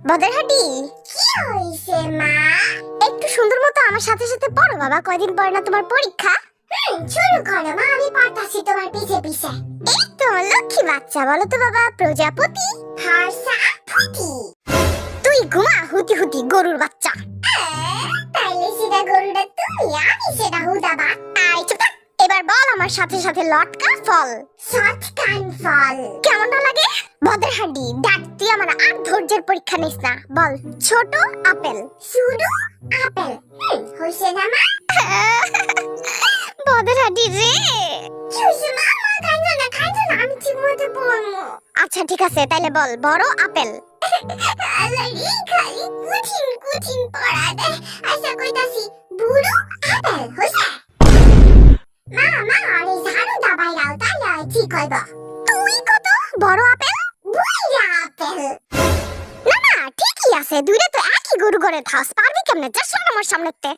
বদরহাটি, কি হইছে মা? একটু সুন্দর মতো আমার সাথে সাথে পড়ো বাবা, কয়দিন পর না তোমার পরীক্ষা। শুরু করো মা, আমি পড়তাছি তোমার পিছে পিছে। এই তো আমার লক্ষ্মী বাচ্চা, বলো তো বাবা। প্রজাপতি। ফর্সা ফুটি। তুই ঘুমা হুতি হুতি গরুর বাচ্চা। তাইলে সেটা গরুটা তুমি, আমি সেটা হুদাবা। আই চুপ থাক। এবার বল আমার সাথে সাথে লটকা ফল। শতকান ফল। কেমনটা লাগে? বদরহাটি, দেখ তুই আমার আর ধৈর্যের পরীক্ষা নিস না। বল ছোট আপেল। শুধু আপেল। হইছে না মা? বদরহাটি রে। কি হইছে মা? মা খাইছো না, আমি ঠিক মতো পড়বো। আচ্ছা ঠিক আছে, তাইলে বল বড় আপেল। আল্লাহ রে, খালি কঠিন কঠিন পড়া দেয়। আচ্ছা কইতাছি, বুড়ো আপেল। হইছে? মা আরে ঝাড়ু দাবাই দাও, তাইলে ঠিক হইব। তুই কত বড় আপেল? বুইড়া আপেল। না না, ঠিকই আছে, দুইটা তো একই গরু ঘরে থাস, পারবি কেমনে? যা শোন আমার সামনেতে।